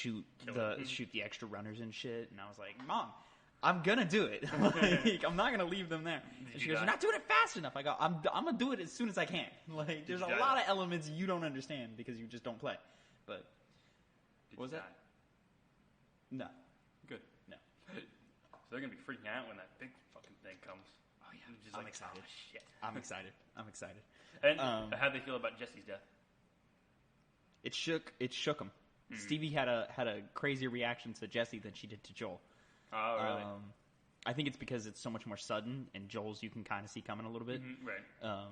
shoot the extra runners and shit. And I was like, Mom, I'm gonna do it. Like, I'm not gonna leave them there. And she goes, you're not doing it fast enough. I go, I'm gonna do it as soon as I can. Like, there's a lot of elements you don't understand because you just don't play. But what was that? No. Good. No. So they're gonna be freaking out when that big fucking thing comes. Oh yeah. Just I'm excited. Oh, shit. I'm excited. And how'd they feel about Jesse's death? It shook him. Mm-hmm. Stevie had a crazier reaction to Jesse than she did to Joel. Oh, really? I think it's because it's so much more sudden, and Joel's you can kind of see coming a little bit. Mm-hmm, right.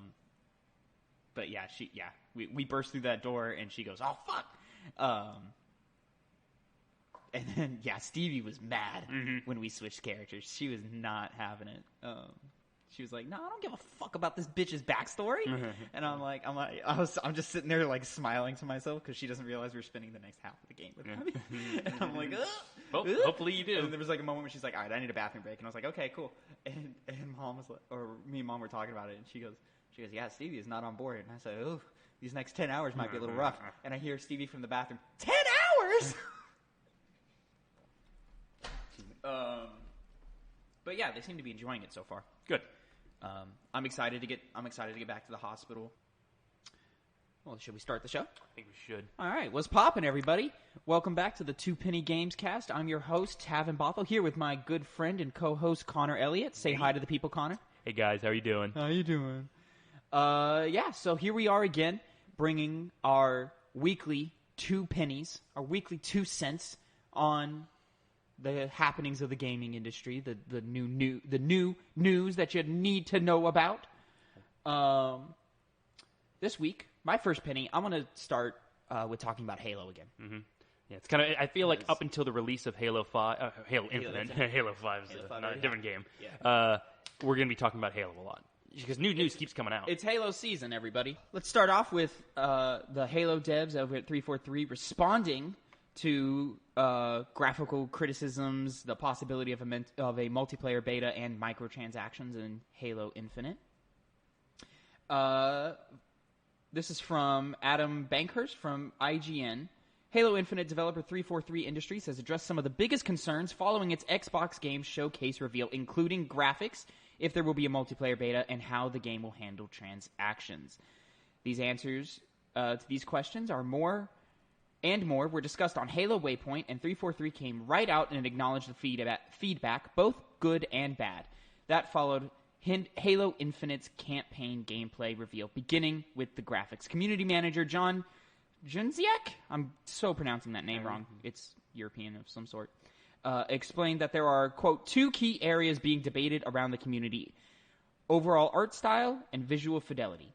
But yeah, we burst through that door, and she goes, "Oh fuck!" And then Stevie was mad when we switched characters. She was not having it. She was like, "No, I don't give a fuck about this bitch's backstory." And I'm just sitting there like smiling to myself because she doesn't realize we're spending the next half of the game with me. And I'm like, well, hopefully you do. And there was like a moment where she's like, "All right, I need a bathroom break," and I was like, "Okay, cool." And Mom was like, or me and Mom were talking about it, and she goes, "Yeah, Stevie is not on board." And I said, "Oh, these next 10 hours might be a little rough." And I hear Stevie from the bathroom, 10 hours. But yeah, they seem to be enjoying it so far. Good. I'm excited to get back to the hospital. Well, should we start the show? I think we should. All right, what's poppin', everybody? Welcome back to the Two Penny Gamescast. I'm your host, Tavin Bothell, here with my good friend and co-host, Connor Elliott. Say hi to the people, Connor. Hey, guys. How are you doing? How you doing? So here we are again, bringing our weekly 2 pennies, our weekly 2 cents on the happenings of the gaming industry, the new news that you need to know about. This week, my first penny, I want to start with talking about Halo again. Mm-hmm. Yeah, it's kind of. I feel like up until the release of Halo Infinite, Halo 5 is a different game. Yeah. We're going to be talking about Halo a lot because new news keeps coming out. It's Halo season, everybody. Let's start off with the Halo devs over at 343 responding to graphical criticisms, the possibility of a multiplayer beta, and microtransactions in Halo Infinite. This is from Adam Bankhurst from IGN. Halo Infinite developer 343 Industries has addressed some of the biggest concerns following its Xbox Game Showcase reveal, including graphics, if there will be a multiplayer beta, and how the game will handle transactions. These answers to these questions are more were discussed on Halo Waypoint, and 343 came right out and acknowledged the feedback, both good and bad. That followed Halo Infinite's campaign gameplay reveal, beginning with the graphics. Community manager John Junziak, I'm so pronouncing that name wrong, it's European of some sort, explained that there are, quote, 2 key areas being debated around the community: overall art style and visual fidelity.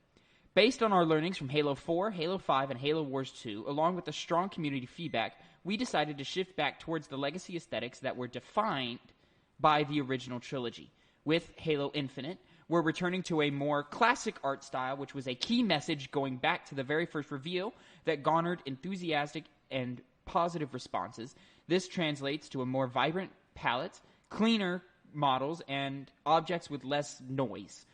Based on our learnings from Halo 4, Halo 5, and Halo Wars 2, along with the strong community feedback, we decided to shift back towards the legacy aesthetics that were defined by the original trilogy. With Halo Infinite, we're returning to a more classic art style, which was a key message going back to the very first reveal that garnered enthusiastic and positive responses. This translates to a more vibrant palette, cleaner models, and objects with less noise,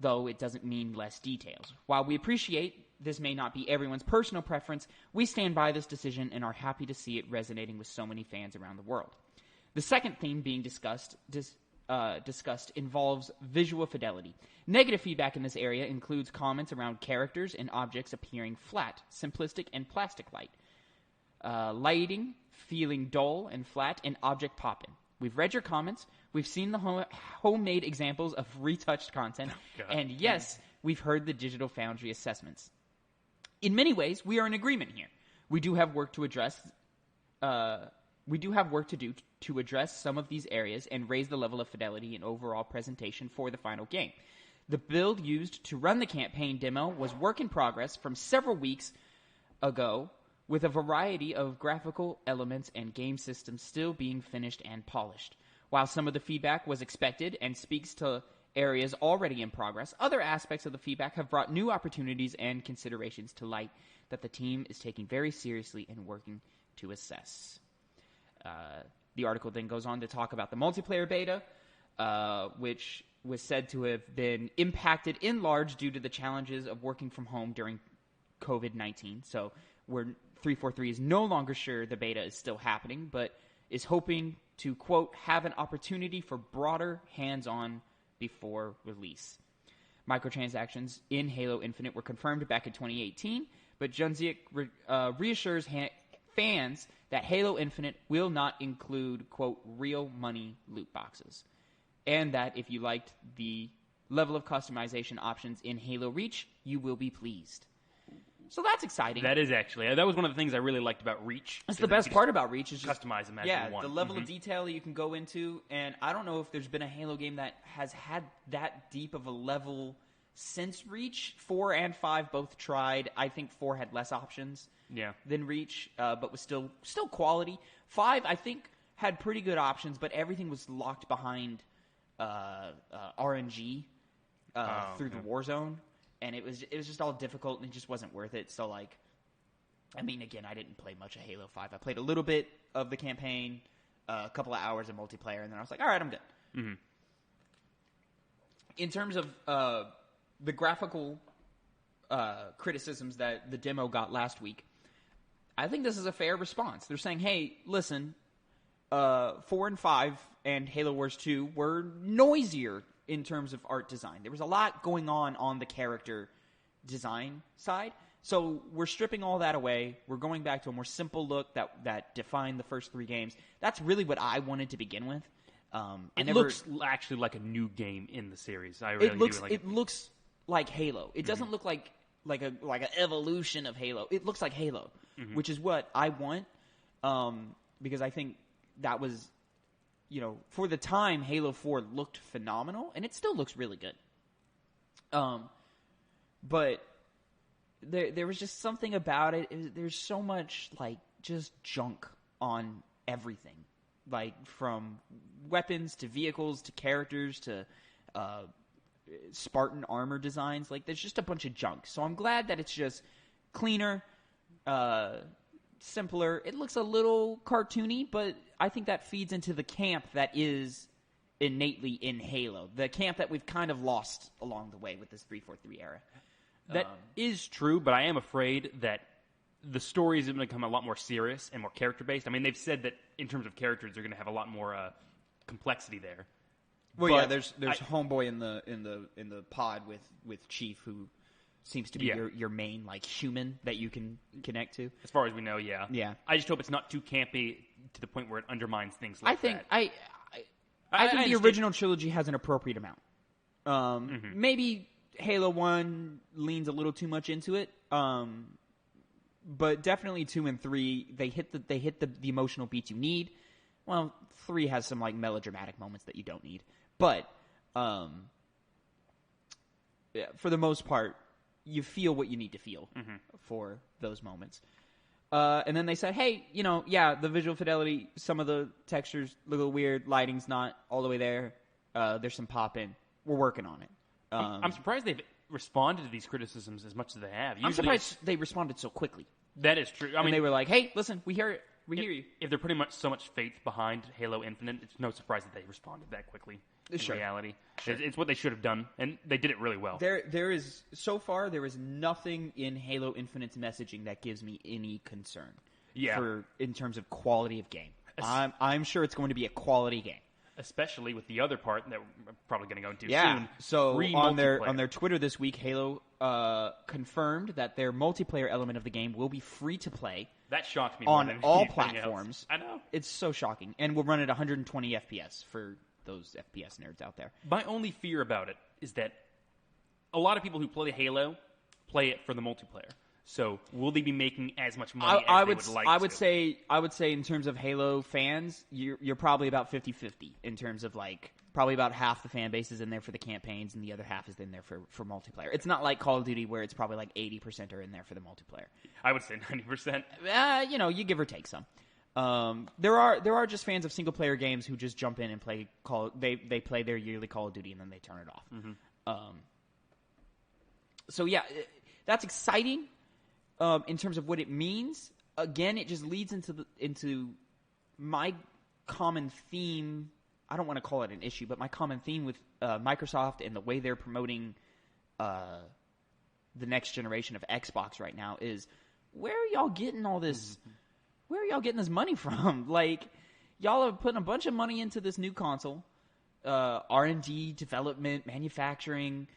though it doesn't mean less details. While we appreciate this may not be everyone's personal preference, we stand by this decision and are happy to see it resonating with so many fans around the world. The second theme being discussed involves visual fidelity. Negative feedback in this area includes comments around characters and objects appearing flat, simplistic, and plastic-like. Lighting feeling dull and flat, and object popping. We've read your comments. We've seen the homemade examples of retouched content. And yes, we've heard the Digital Foundry assessments. In many ways, we are in agreement here. We do have work to address. We do have work to do to address some of these areas and raise the level of fidelity and overall presentation for the final game. The build used to run the campaign demo was work in progress from several weeks ago, with a variety of graphical elements and game systems still being finished and polished. While some of the feedback was expected and speaks to areas already in progress, other aspects of the feedback have brought new opportunities and considerations to light that the team is taking very seriously and working to assess. The article then goes on to talk about the multiplayer beta, which was said to have been impacted in large due to the challenges of working from home during COVID-19. So 343 is no longer sure the beta is still happening, but is hoping to, quote, have an opportunity for broader hands-on before release. Microtransactions in Halo Infinite were confirmed back in 2018, but Junziak reassures fans that Halo Infinite will not include, quote, real money loot boxes, and that if you liked the level of customization options in Halo Reach, you will be pleased. So that's exciting. That is actually. That was one of the things I really liked about Reach. That's the best part about Reach is just customize them as you want. the level of detail you can go into, and I don't know if there's been a Halo game that has had that deep of a level since Reach. 4 and 5 both tried. I think 4 had less options than Reach, but was still quality. 5, I think, had pretty good options, but everything was locked behind RNG through the Warzone. And it was just all difficult, and it just wasn't worth it. So, like, I mean, again, I didn't play much of Halo 5. I played a little bit of the campaign, a couple of hours of multiplayer, and then I was like, all right, I'm good. In terms of the graphical criticisms that the demo got last week, I think this is a fair response. They're saying, hey, listen, 4 and 5 and Halo Wars 2 were noisier in terms of art design. There was a lot going on the character design side. So we're stripping all that away. We're going back to a more simple look that defined the first 3 games. That's really what I wanted to begin with. It looks actually like a new game in the series. I really do like it. It looks like Halo. It doesn't look like an evolution of Halo. It looks like Halo, which is what I want, because I think that was, for the time, Halo 4 looked phenomenal, and it still looks really good. But there was just something about it. There's so much, just junk on everything. From weapons to vehicles to characters to Spartan armor designs. There's just a bunch of junk. So I'm glad that it's just cleaner, simpler. It looks a little cartoony, but I think that feeds into the camp that is innately in Halo. The camp that we've kind of lost along the way with this 343 era. That is true, but I am afraid that the stories are going to become a lot more serious and more character-based. I mean, they've said that in terms of characters, they're going to have a lot more complexity there. Well, but there's Homeboy in the pod with Chief, who seems to be your main human that you can connect to. As far as we know, yeah. Yeah. I just hope it's not too campy to the point where it undermines things like that. I think the original trilogy has an appropriate amount. Maybe Halo 1 leans a little too much into it. But definitely 2 and 3, they hit the emotional beats you need. Well, 3 has some melodramatic moments that you don't need. But for the most part, you feel what you need to feel for those moments. And then they said, hey, the visual fidelity, some of the textures look a little weird. Lighting's not all the way there. There's some pop-in. We're working on it. I'm surprised they've responded to these criticisms as much as they have. I'm surprised they responded so quickly. That is true. I mean, they were like, hey, listen, we hear it. We hear you. If they're pretty much so much faith behind Halo Infinite, it's no surprise that they responded that quickly. In reality, it's what they should have done, and they did it really well. There is nothing in Halo Infinite's messaging that gives me any concern. Yeah. In terms of quality of game, I'm sure it's going to be a quality game. Especially with the other part that we're probably going to go into soon. So on their Twitter this week, Halo confirmed that their multiplayer element of the game will be free to play. That shocked me on all platforms. I know. It's so shocking, and will run at 120 FPS for those FPS nerds out there. My only fear about it is that a lot of people who play Halo play it for the multiplayer. So will they be making as much money as they would like to? I would say in terms of Halo fans, you're probably about 50-50 in terms of probably about half the fan base is in there for the campaigns and the other half is in there for multiplayer. It's not like Call of Duty where it's probably 80% are in there for the multiplayer. I would say 90%. You give or take some. There are just fans of single player games who just jump in and play they play their yearly Call of Duty and then they turn it off. So that's exciting. In terms of what it means, again, it just leads into my common theme. I don't want to call it an issue, but my common theme with Microsoft and the way they're promoting the next generation of Xbox right now is where are y'all getting all this? Where are y'all getting this money from? Like, y'all are putting a bunch of money into this new console, R&D, development, manufacturing,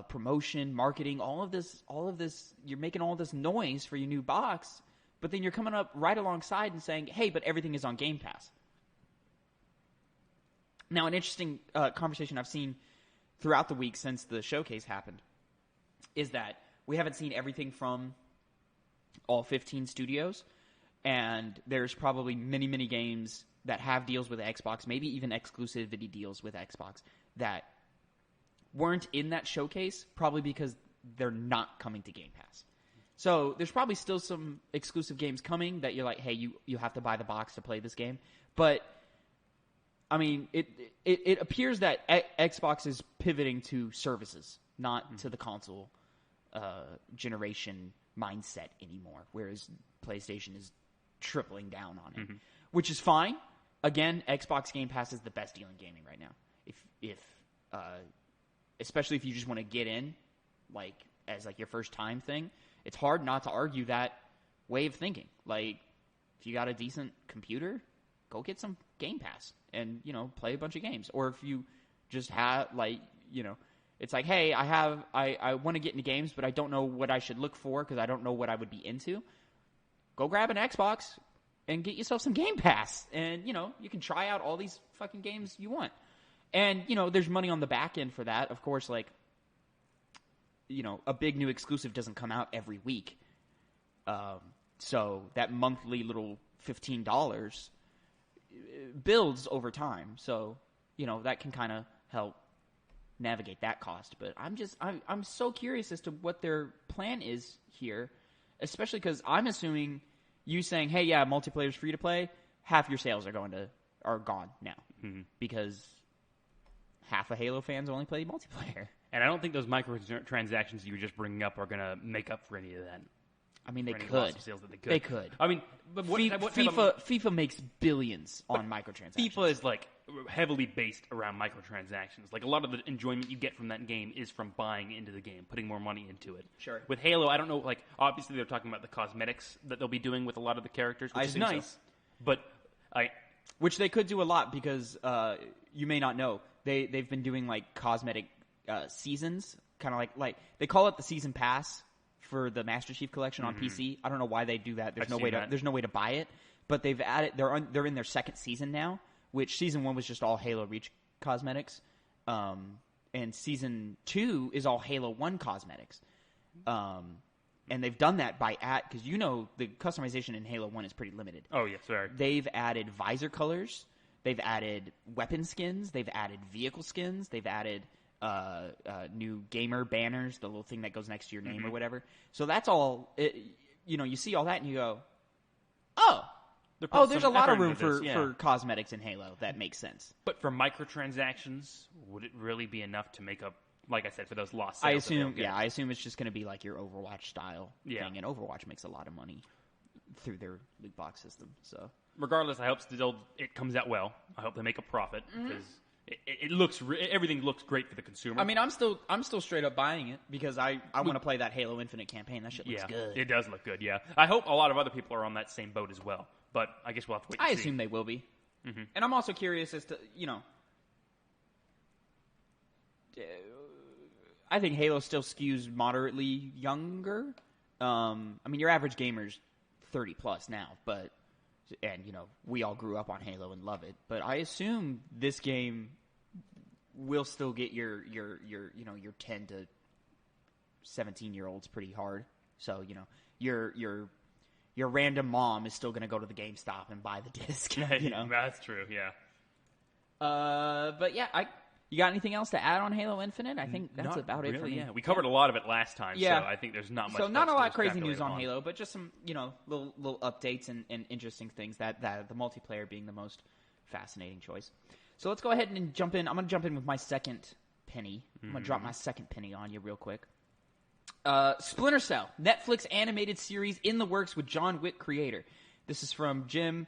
promotion, marketing, all of this. You're making all this noise for your new box, but then you're coming up right alongside and saying, "Hey, but everything is on Game Pass." Now, an interesting conversation I've seen throughout the week since the showcase happened is that we haven't seen everything from all 15 studios, and there's probably many, many games that have deals with Xbox, maybe even exclusivity deals with Xbox, that weren't in that showcase, probably because they're not coming to Game Pass. So there's probably still some exclusive games coming that you're like, hey, you have to buy the box to play this game. But, I mean, it appears that Xbox is pivoting to services, not to the console generation mindset anymore, whereas PlayStation is tripling down on it, which is fine. Again, Xbox Game Pass is the best deal in gaming right now. If especially if you just want to get in, like as like your first time thing, it's hard not to argue that way of thinking. Like, if you got a decent computer, go get some Game Pass and play a bunch of games. Or if you just have it's like, hey, I want to get into games, but I don't know what I should look for because I don't know what I would be into. Go grab an Xbox and get yourself some Game Pass, and you can try out all these fucking games you want. And there's money on the back end for that. Of course, like a big new exclusive doesn't come out every week, so that monthly little $15 builds over time. So that can kind of help navigate that cost. But I'm so curious as to what their plan is here, especially because I'm assuming you saying, hey, yeah, multiplayer's free to play, half your sales are gone now because half of Halo fans only play multiplayer. And I don't think those microtransactions you were just bringing up are going to make up for any of that. I mean, they could. They could. I mean, but FIFA makes billions on microtransactions. FIFA is like heavily based around microtransactions. Like, a lot of the enjoyment you get from that game is from buying into the game, putting more money into it. Sure. With Halo, I don't know. Like, obviously they're talking about the cosmetics that they'll be doing with a lot of the characters, which is nice. So. But which they could do a lot because you may not know they've been doing like cosmetic seasons, kind of like they call it the season pass for the Master Chief Collection on PC. I don't know why they do that. There's no way to buy it, but they've added. They're in their second season now, which season 1 was just all Halo Reach cosmetics, and season 2 is all Halo 1 cosmetics. And they've done that because the customization in Halo 1 is pretty limited. Oh yes, sorry. They've added visor colors. They've added weapon skins. They've added vehicle skins. They've added new gamer banners, the little thing that goes next to your name or whatever. So that's all. You see all that and you go, oh, there's a lot of room for cosmetics in Halo. That makes sense. But for microtransactions, would it really be enough to make up? Like I said, for those lost sales? I assume it's just going to be like your Overwatch style thing, and Overwatch makes a lot of money through their loot box system. So regardless, I hope it comes out well. I hope they make a profit because everything looks great for the consumer. I mean, I'm still straight up buying it because I want to play that Halo Infinite campaign. That shit looks good. It does look good. Yeah, I hope a lot of other people are on that same boat as well. But I guess we'll have to wait and see. I assume they will be, and I'm also curious as to I think Halo still skews moderately younger. I mean, your average gamer's 30 plus now, and we all grew up on Halo and love it. But I assume this game will still get your 10 to 17-year-olds pretty hard. So your random mom is still going to go to the GameStop and buy the disc. That's true. Yeah. But yeah, you got anything else to add on Halo Infinite? I think that's about it for me. Yeah, we covered a lot of it last time, so I think there's not much. So not a lot of crazy news on Halo, but just some little updates and interesting things that the multiplayer being the most fascinating choice. So let's go ahead and jump in. I'm going to jump in with my second penny. I'm going to drop my second penny on you real quick. Splinter Cell, Netflix animated series in the works with John Wick creator. This is from Jim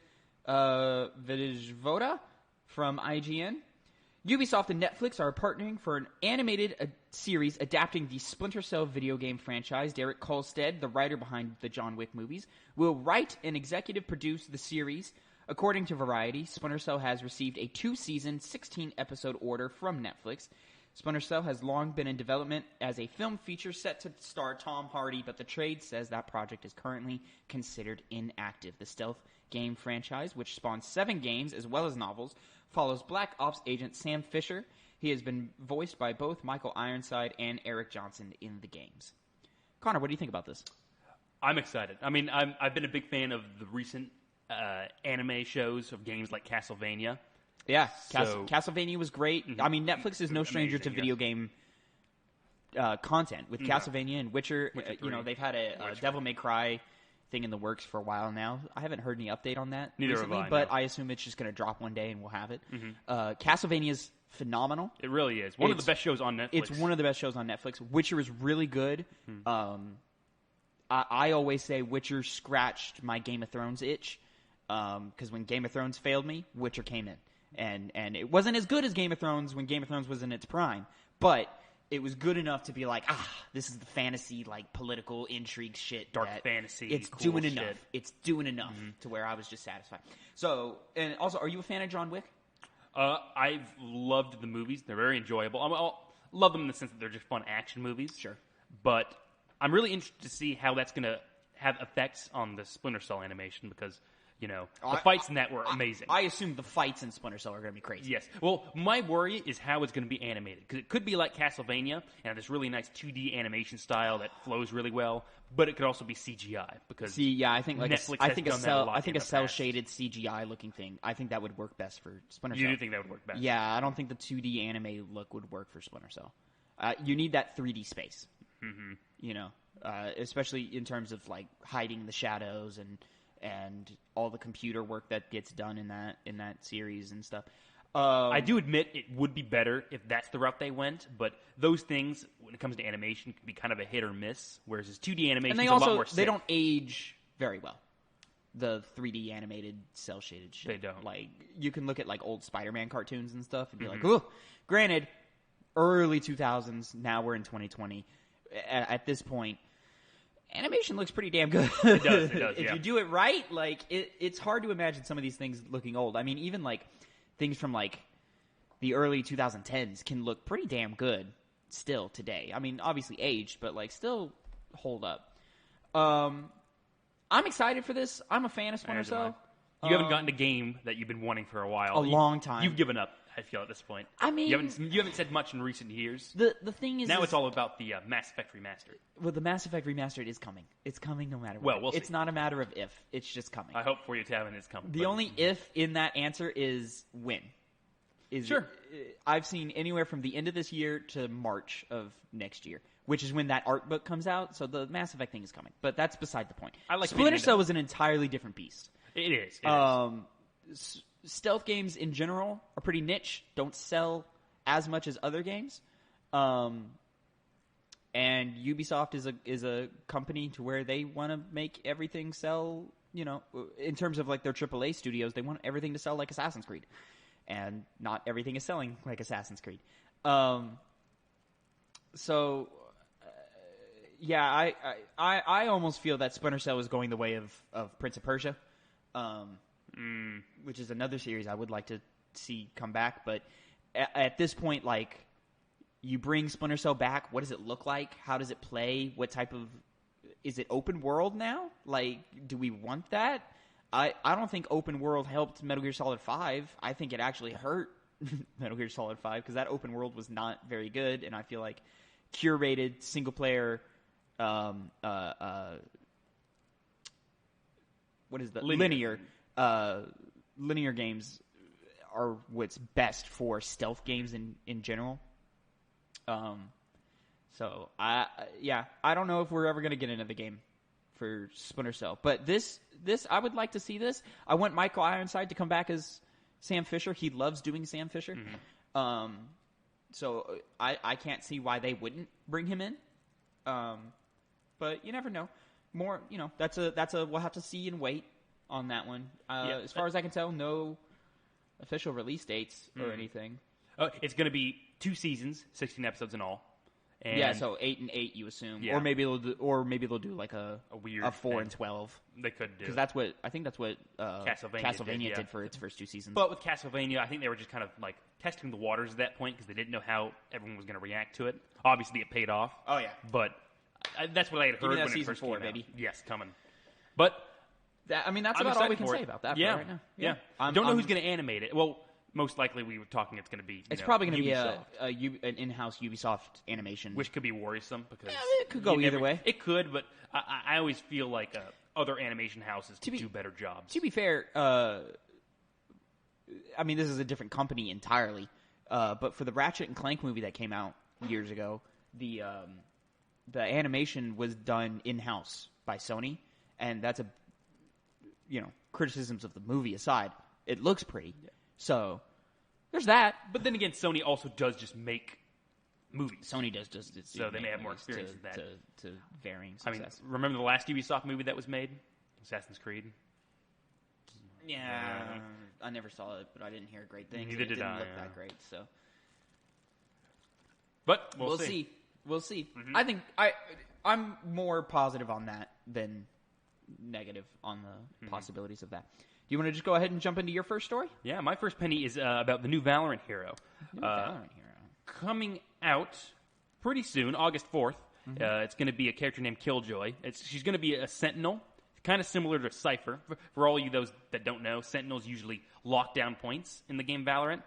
Vidijvoda from IGN. Ubisoft and Netflix are partnering for an animated series adapting the Splinter Cell video game franchise. Derek Kolstad, the writer behind the John Wick movies, will write and executive produce the series. According to Variety, Splinter Cell has received a 2-season, 16-episode order from Netflix. Splinter Cell has long been in development as a film feature set to star Tom Hardy, but the trade says that project is currently considered inactive. The stealth game franchise, which spawns 7 games as well as novels, follows Black Ops agent Sam Fisher. He has been voiced by both Michael Ironside and Eric Johnson in the games. Connor, what do you think about this? I'm excited. I mean, I've been a big fan of the recent anime shows of games like Castlevania. Yeah, So- Castlevania was great. I mean, Netflix is no stranger to Amazing, video game content. With Castlevania and Witcher, Witcher 3. they've had a Devil May Cry thing in the works for a while now. I haven't heard any update on that Neither have recently, I, but no. I assume it's just going to drop one day and we'll have it. Castlevania's phenomenal. It really is. One of the It's- best shows on Netflix. It's one of the best shows on Netflix. Witcher is really good. I always say Witcher scratched my Game of Thrones itch because when Game of Thrones failed me, Witcher came in. And it wasn't as good as Game of Thrones when Game of Thrones was in its prime, but it was good enough to be like, this is the fantasy, like, political intrigue shit. Dark that fantasy, It's cool doing shit. enough. It's doing enough to where I was just satisfied. So, and also, are you a fan of John Wick? I've loved the movies. They're very enjoyable. I love them in the sense that they're just fun action movies. Sure. But I'm really interested to see how that's going to have effects on the Splinter Cell animation because, you know, the fights in that were amazing. I assume the fights in Splinter Cell are going to be crazy. Yes. Well, my worry is how it's going to be animated. Because it could be like Castlevania and have this really nice 2D animation style that flows really well, but it could also be CGI. Because I think like Netflix I has think a done that a cell lot I think in a the cell past. shaded CGI looking thing. I think that would work best for Splinter you Cell. do think that would work best? Yeah, I don't think the 2D anime look would work for Splinter Cell. You need that 3D space. Mm-hmm. You know, especially in terms of like hiding the shadows and all the computer work that gets done in that series and stuff. I do admit it would be better if that's the route they went, but those things, when it comes to animation, can be kind of a hit or miss, whereas this 2D animation And they is a lot also more they safe. don't age very well. The 3D animated cell shaded shit. They don't. Like you can look at like old Spider-Man cartoons and stuff and be Mm-hmm. like, "Ooh." Granted, early 2000s. Now we're in 2020. At this point, animation looks pretty damn good. It does, if yeah. you do it right, like it's hard to imagine some of these things looking old. I mean, even like things from like the early 2010s can look pretty damn good still today. I mean, obviously aged, but like still hold up. I'm excited for this. I'm a fan of Splinter As am I. Cell. You haven't gotten a game that you've been wanting for a while. A long time. You've given up, I feel, at this point. I mean- you haven't said much in recent years. The thing is Now is- it's all about the Mass Effect remastered. well, the Mass Effect remastered is coming. It's coming no matter what. Well, we'll see. It's not a matter of if. It's just coming. I hope for you, Tavin, it's coming. The but- only if in that answer is when. Sure. I've seen anywhere from the end of this year to March of next year, which is when that art book comes out. So the Mass Effect thing is coming, but that's beside the point. I like Splinter reading Cell was an entirely different beast. It is. It is. Stealth games in general are pretty niche. Don't sell as much as other games. And Ubisoft is a company to where they want to make everything sell. You know, in terms of like their AAA studios, they want everything to sell like Assassin's Creed, and not everything is selling like Assassin's Creed. So, yeah, I almost feel that Splinter Cell is going the way of Prince of Persia, which is another series I would like to see come back. But at this point, like, you bring Splinter Cell back, what does it look like? How does it play? What type of... Is it open world now? Like, do we want that? I don't think open world helped Metal Gear Solid 5. I think it actually hurt Metal Gear Solid 5 because that open world was not very good, and I feel like curated single player what is the linear games are what's best for stealth games in general. So I don't know if we're ever going to get another game for Splinter Cell, but this I would like to see this. I want Michael Ironside to come back as Sam Fisher. He loves doing Sam Fisher. Mm-hmm. So I can't see why they wouldn't bring him in. But you never know. More, you know, that's a we'll have to see and wait on that one. As far as I can tell, no official release dates or anything. It's going to be 2 seasons, 16 episodes in all. And yeah, so 8 and 8, you assume, Yeah. or maybe they'll do like a weird 4 thing. and 12. They could do. Because I think that's what Castlevania did for its first 2 seasons. But with Castlevania, I think they were just kind of like testing the waters at that point because they didn't know how everyone was going to react to it. Obviously, it paid off. Oh, yeah. But that's what I had Give me heard that when it season first 4, came out. baby. Yes, coming. But that's I'm about all excited we can for say it. about that Yeah, for right now. yeah. Don't know who's going to animate it. Well, most likely we were talking it's going to be. It's probably going to be Ubisoft, an in-house Ubisoft animation. which could be worrisome because it could go either way. It could, but I always feel like other animation houses do better jobs. To be fair, this is a different company entirely. But for the Ratchet and Clank movie that came out years ago, the animation was done in-house by Sony, and that's criticisms of the movie aside, it looks pretty. Yeah. So there's that. But then again, Sony also does just make movies. Sony does so they may have more experience with that. To varying success. Remember the last Ubisoft movie that was made? Assassin's Creed? Yeah, I never saw it, but I didn't hear great things. Neither did I. It didn't look that great, so. But we'll see. We'll see. Mm-hmm. I think I'm more positive on that than negative on the possibilities of that. Do you want to just go ahead and jump into your first story? Yeah, my first penny is about the new Valorant hero. Valorant hero. Coming out pretty soon, August 4th. It's going to be a character named Killjoy. She's going to be a Sentinel, kind of similar to Cypher. For all you those that don't know, Sentinels usually lock down points in the game Valorant.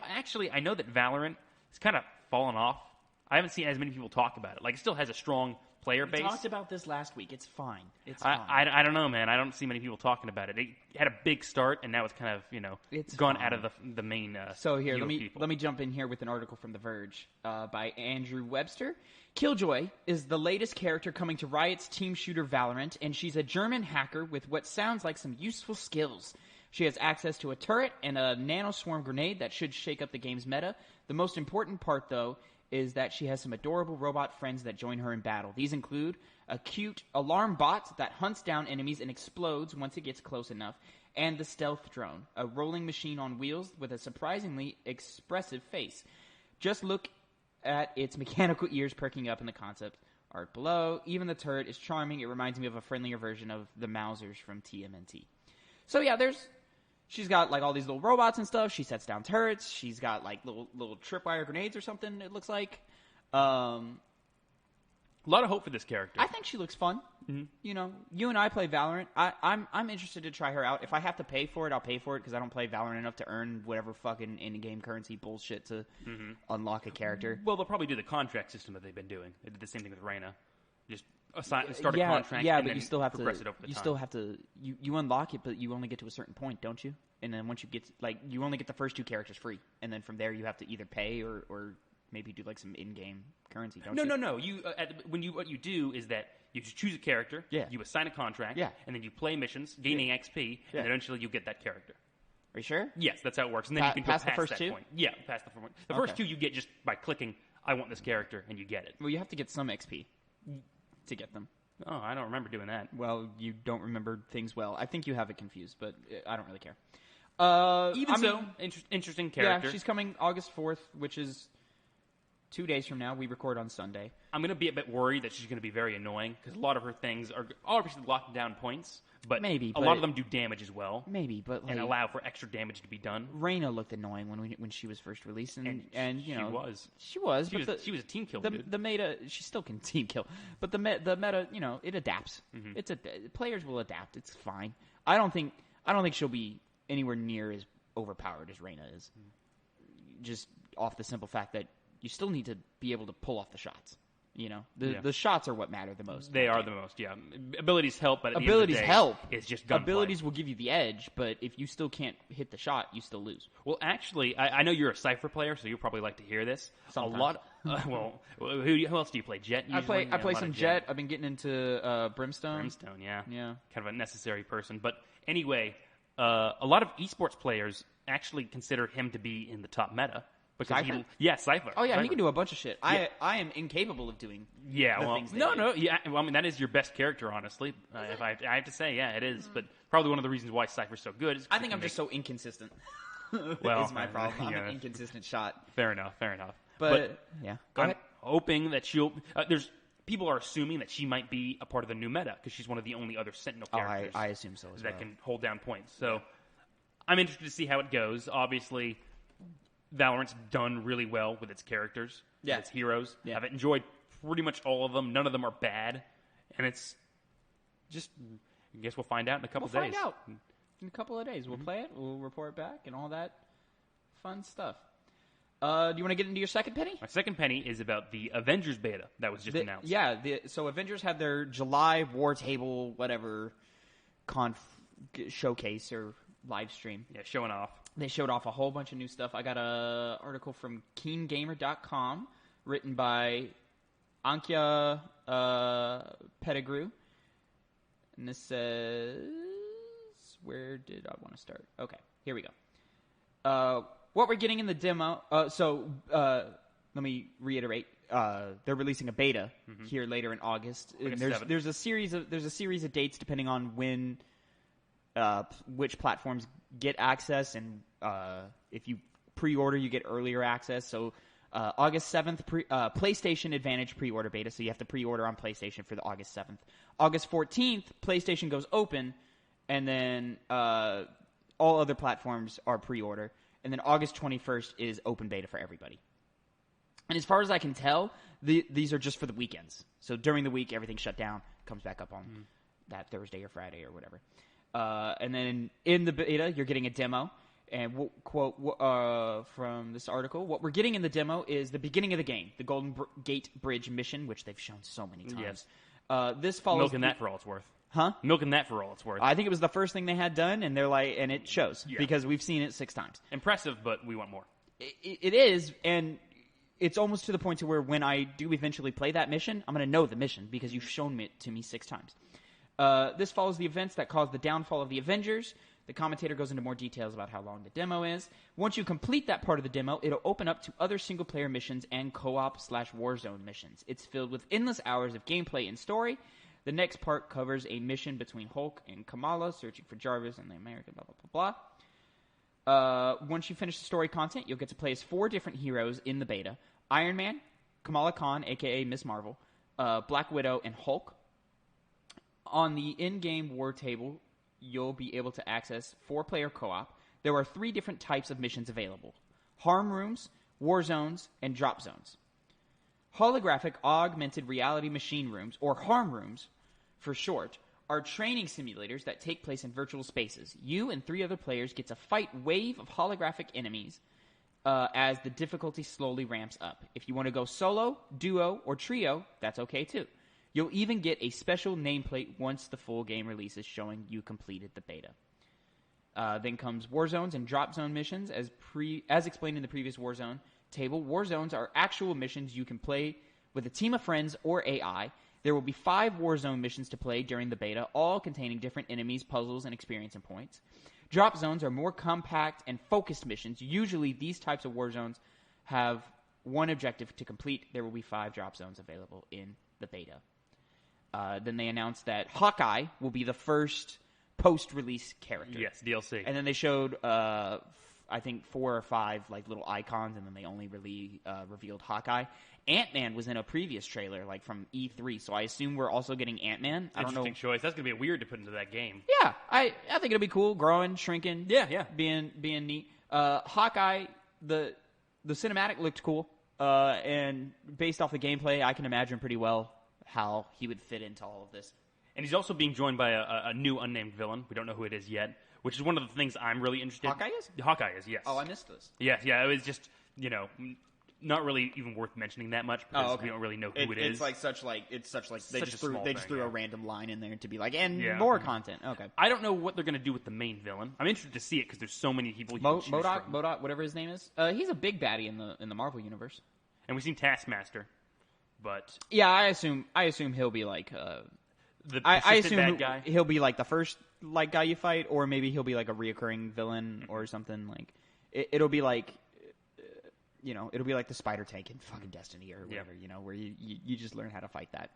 Actually, I know that Valorant has kind of fallen off. I haven't seen as many people talk about it. Like, it still has a strong player base. We talked about this last week. It's fine. It's fine. I don't know, man. I don't see many people talking about it. It had a big start, and now it's kind of, It's gone fine. out of the main So here, view of people. let me jump in here with an article from The Verge by Andrew Webster. Killjoy is the latest character coming to Riot's team shooter Valorant, and she's a German hacker with what sounds like some useful skills. She has access to a turret and a nanoswarm grenade that should shake up the game's meta. The most important part, though, is that she has some adorable robot friends that join her in battle. These include a cute alarm bot that hunts down enemies and explodes once it gets close enough, and the stealth drone, a rolling machine on wheels with a surprisingly expressive face. Just look at its mechanical ears perking up in the concept art below. Even the turret is charming. It reminds me of a friendlier version of the Mousers from TMNT. So yeah, she's got like all these little robots and stuff. She sets down turrets. She's got like little tripwire grenades or something, it looks like. A lot of hope for this character. I think she looks fun. Mm-hmm. You and I play Valorant. I'm interested to try her out. If I have to pay for it, I'll pay for it because I don't play Valorant enough to earn whatever fucking in-game currency bullshit to unlock a character. Well, they'll probably do the contract system that they've been doing. They did the same thing with Reyna. Just start a contract. Yeah, and but then you still have to. progress it over the you time. still have to. You unlock it, but you only get to a certain point, don't you? And then once you get you only get the first 2 characters free, and then from there you have to either pay or maybe do like some in-game currency. Don't you? No. You what you do is that you just choose a character. Yeah. You assign a contract. Yeah. And then you play missions, gaining XP, Yeah. and eventually you get that character. Are you sure? Yes, that's how it works. And then you can go past the first that 2? point. Yeah, past the first one. The first 2 you get just by clicking, I want this character, and you get it. Well, you have to get some XP to get them. Oh, I don't remember doing that. Well, you don't remember things well. I think you have it confused, but I don't really care. Interesting character. Yeah, she's coming August 4th, which is 2 days from now. We record on Sunday. I'm going to be a bit worried that she's going to be very annoying because a lot of her things are obviously locking down points, but a lot of them do damage as well. Maybe, but and allow for extra damage to be done. Reyna looked annoying when she was first released, and she was. She was The meta, she still can team kill, but the meta, it adapts. Mm-hmm. Players will adapt. It's fine. I don't think she'll be anywhere near as overpowered as Reyna is. Just off the simple fact that you still need to be able to pull off the shots. The shots are what matter the most. They are the most, yeah. Abilities help, but at the abilities end of the day, help. It's just gunplay. Abilities will give you the edge, but if you still can't hit the shot, you still lose. Well, actually, I know you're a Cypher player, so you'll probably like to hear this. Sometimes. A lot. Who else do you play? Jet. Usually? I play some Jet. I've been getting into Brimstone. Brimstone, yeah. Yeah. Kind of a necessary person, but anyway, a lot of esports players actually consider him to be in the top meta. Because Cypher? Cypher. Oh yeah, Cypher. he can do a bunch of shit. Yeah. I am incapable of doing. Things they do. Yeah. Well, I mean, that is your best character, honestly. If I have to say, yeah, it is. But probably one of the reasons why Cypher's so good is I think I'm just so inconsistent. Well, is my problem. I'm an inconsistent shot. Fair enough. But yeah, go ahead. hoping that people are assuming that she might be a part of the new meta because she's one of the only other Sentinel characters. I assume so as that well. can hold down points. So I'm interested to see how it goes. Obviously, Valorant's done really well with its characters, with its heroes. Yeah. I've enjoyed pretty much all of them. None of them are bad, and it's just. I guess we'll find out in a couple days. We'll find out in a couple of days. We'll play it. We'll report back and all that fun stuff. Do you want to get into your second penny? My second penny is about the Avengers beta that was just announced. Yeah, so Avengers had their July War Table, whatever, showcase or live stream. Yeah, showing off. They showed off a whole bunch of new stuff. I got an article from KeenGamer.com written by Ankia Pettigrew. And this says, where did I want to start? Okay, here we go. What we're getting in the demo. Let me reiterate. They're releasing a beta here later in August. And there's a series of dates depending on when, which platforms get access, and if you pre-order, you get earlier access. So August 7th, PlayStation Advantage pre-order beta. So you have to pre-order on PlayStation for the August 7th. August 14th, PlayStation goes open, and then all other platforms are pre-order. And then August 21st is open beta for everybody. And as far as I can tell, these are just for the weekends. So during the week, everything's shut down, comes back up on that Thursday or Friday or whatever. And then in the beta, you're getting a demo. And we'll quote from this article, what we're getting in the demo is the beginning of the game, the Golden Gate Bridge mission, which they've shown so many times. Yes. This follows milking that for all it's worth. Huh? Milking that for all it's worth. I think it was the first thing they had done, and and it shows because we've seen it 6 times. Impressive, but we want more. It is, and it's almost to the point to where when I do eventually play that mission, I'm going to know the mission because you've shown it to me 6 times. This follows the events that caused the downfall of the Avengers. The commentator goes into more details about how long the demo is. Once you complete that part of the demo, it'll open up to other single-player missions and co-op/Warzone missions. It's filled with endless hours of gameplay and story. The next part covers a mission between Hulk and Kamala searching for Jarvis and the American blah, blah, blah, blah. Once you finish the story content, you'll get to play as 4 different heroes in the beta. Iron Man, Kamala Khan, a.k.a. Miss Marvel, Black Widow, and Hulk. On the in-game war table, you'll be able to access 4-player co-op. There are 3 different types of missions available: harm rooms, war zones, and drop zones. Holographic augmented reality machine rooms, or harm rooms for short, are training simulators that take place in virtual spaces. You and 3 other players get to fight wave of holographic enemies as the difficulty slowly ramps up. If you want to go solo, duo, or trio, that's okay too. You'll even get a special nameplate once the full game releases showing you completed the beta. Then comes war zones and drop zone missions. As explained in the previous war zone table, war zones are actual missions you can play with a team of friends or AI. There will be 5 war zone missions to play during the beta, all containing different enemies, puzzles, and experience and points. Drop zones are more compact and focused missions. Usually these types of war zones have one objective to complete. There will be 5 drop zones available in the beta. Then they announced that Hawkeye will be the first post-release character. Yes, DLC. And then they showed, I think, 4 or 5 like little icons, and then they only really revealed Hawkeye. Ant-Man was in a previous trailer, like from E3, so I assume we're also getting Ant-Man. I don't know. Interesting choice. That's gonna be weird to put into that game. Yeah, I think it'll be cool, growing, shrinking. Yeah. being neat. Hawkeye, the cinematic looked cool, and based off the gameplay, I can imagine pretty well how he would fit into all of this. And he's also being joined by a new unnamed villain. We don't know who it is yet, which is one of the things I'm really interested in. Hawkeye is? Hawkeye is, yes. Oh, I missed this. Yeah. It was just, not really even worth mentioning that much because we don't really know who it is. It's like such they Such just a small threw thing, a random line in there to be like, and Yeah. more content. Okay. I don't know what they're going to do with the main villain. I'm interested to see it because there's so many people you can choose from. MODOK, whatever his name is. He's a big baddie in the Marvel universe. And we've seen Taskmaster, but Yeah, I assume he'll be like the I persistent assume bad guy. he'll be like the first like guy you fight, or maybe he'll be like a reoccurring villain or something. Like it'll be like it'll be like the spider tank in fucking Destiny or whatever. Where you just learn how to fight that.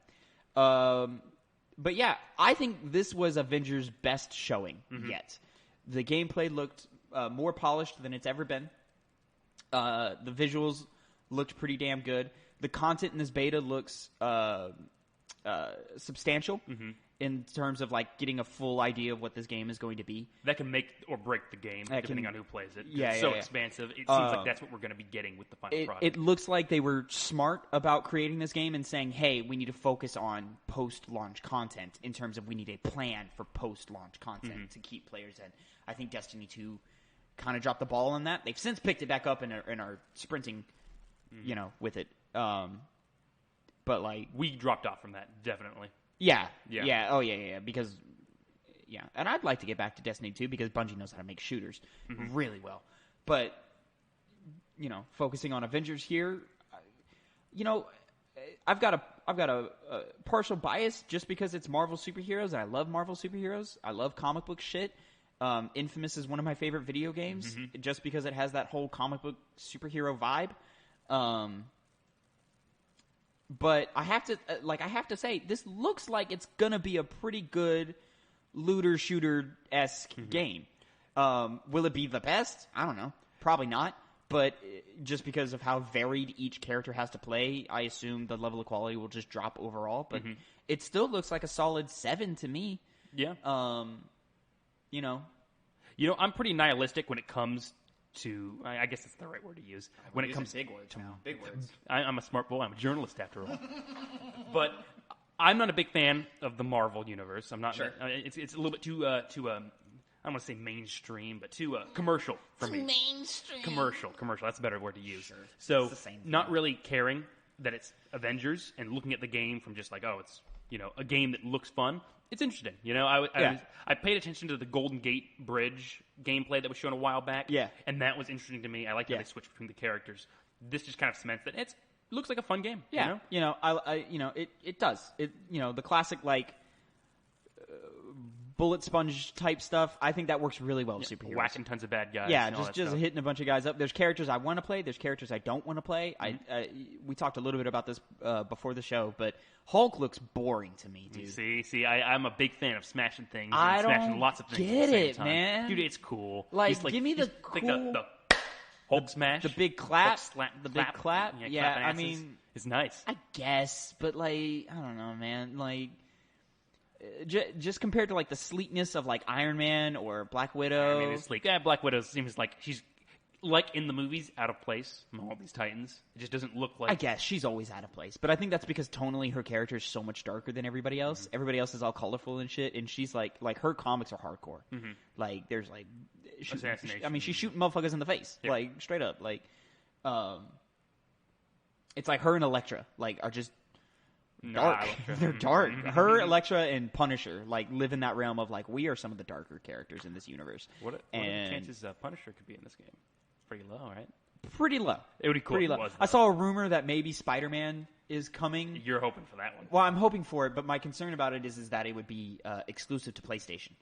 But yeah, I think this was Avengers' best showing yet. The gameplay looked more polished than it's ever been. The visuals looked pretty damn good. The content in this beta looks substantial in terms of like getting a full idea of what this game is going to be. That can make or break the game depending on who plays it. Yeah, it's so expansive. It seems like that's what we're going to be getting with the final product. It looks like they were smart about creating this game and saying, hey, we need to focus on post-launch content in terms of we need a plan for post-launch content to keep players in. I think Destiny 2 kind of dropped the ball on that. They've since picked it back up and are sprinting, with it. But like we dropped off from that, definitely. Yeah. Oh, yeah. Because, and I'd like to get back to Destiny 2 because Bungie knows how to make shooters really well. But, focusing on Avengers here, I've got a partial bias just because it's Marvel superheroes, and I love Marvel superheroes. I love comic book shit. Infamous is one of my favorite video games just because it has that whole comic book superhero vibe. But I have to say, this looks like it's gonna be a pretty good looter shooter-esque game. Will it be the best? I don't know. Probably not. But just because of how varied each character has to play, I assume the level of quality will just drop overall. But it still looks like a solid 7 to me. Yeah. I'm pretty nihilistic when it comes to, I guess that's the right word to use. When it comes big words now. Big words. I'm a smart boy. I'm a journalist after all. But I'm not a big fan of the Marvel universe. I'm not. Sure. It's a little bit too I don't want to say mainstream, but too commercial for me. Mainstream. Commercial. That's a better word to use. Sure. So not really caring that it's Avengers and looking at the game from just like, oh, it's a game that looks fun. It's interesting. I paid attention to the Golden Gate Bridge gameplay that was shown a while back. Yeah. And that was interesting to me. I like how they switch between the characters. This just kind of cements that it looks like a fun game. Yeah. It does. The classic bullet sponge type stuff. I think that works really well with superheroes. Whacking tons of bad guys. Yeah, just hitting a bunch of guys up. There's characters I want to play. There's characters I don't want to play. We talked a little bit about this before the show, but Hulk looks boring to me, dude. See, I'm a big fan of smashing things. I smashing don't lots of things get at the same it, time. man. Dude, it's cool. Give me the cool, the Hulk smash, the big clap, big clap. Yeah, I mean, it's nice. I guess, but I don't know, man. Just compared to the sleekness of Iron Man or Black Widow. I mean, it's sleek. Yeah, Black Widow seems like she's in the movies, out of place among all these Titans. It just doesn't look like. I guess she's always out of place, but I think that's because tonally her character is so much darker than everybody else. Everybody else is all colorful and shit, and she's like her comics are hardcore. There's assassination. I mean, she's shooting motherfuckers in the face, straight up. It's like her and Elektra are just. Dark. They're dark. Her, Elektra, and Punisher live in that realm of we are some of the darker characters in this universe. What are the chances Punisher could be in this game? It's pretty low, right? Pretty low. It would be cool. Pretty low. I saw a rumor that maybe Spider-Man is coming. You're hoping for that one. Well, I'm hoping for it, but my concern about it is that it would be exclusive to PlayStation.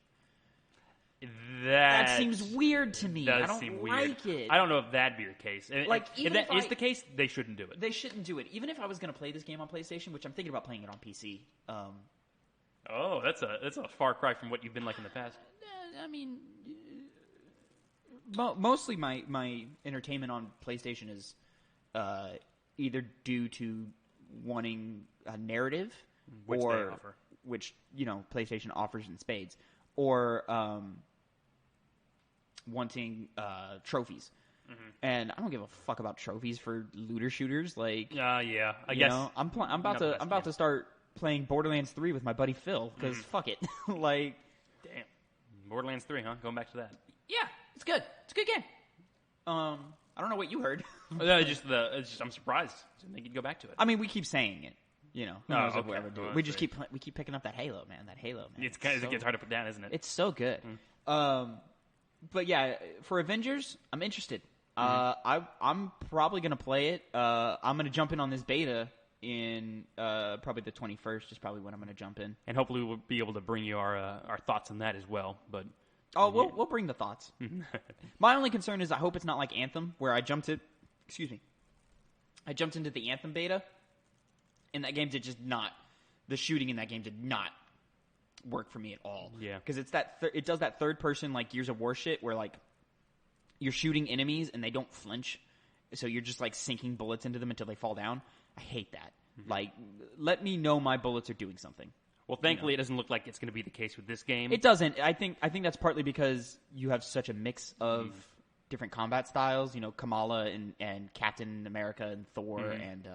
That seems weird to me. I don't like it. I don't know if that'd be the case. If that is the case, they shouldn't do it. They shouldn't do it. Even if I was going to play this game on PlayStation, which I'm thinking about playing it on PC. Oh, that's a far cry from what you've been like in the past. I mean, mostly my entertainment on PlayStation is either due to wanting a narrative, which they offer, which PlayStation offers in spades, or wanting trophies. And I don't give a fuck about trophies for looter shooters. I guess I'm about to start playing Borderlands 3 with my buddy Phil because fuck it. Damn, Borderlands 3, huh? Going back to that. Yeah, it's good. It's a good game. I don't know what you heard. I'm surprised. I didn't think you'd go back to it. I mean, we keep saying it. Who knows if we'll ever do it. We just keep picking up that Halo, man. It gets hard to put down, isn't it? It's so good. But yeah, for Avengers, I'm interested. I'm probably gonna play it. I'm gonna jump in on this beta in probably the 21st is probably when I'm gonna jump in, and hopefully we'll be able to bring you our thoughts on that as well. But we'll bring the thoughts. My only concern is I hope it's not like Anthem, where I jumped into the Anthem beta. And that game did just not. The shooting in that game did not work for me at all. Yeah, because it's it does that third person Gears of War shit where you're shooting enemies and they don't flinch, so you're just sinking bullets into them until they fall down. I hate that. Like, let me know my bullets are doing something. Well, thankfully, it doesn't look like it's going to be the case with this game. It doesn't. I think that's partly because you have such a mix of different combat styles. You know, Kamala and Captain America and Thor and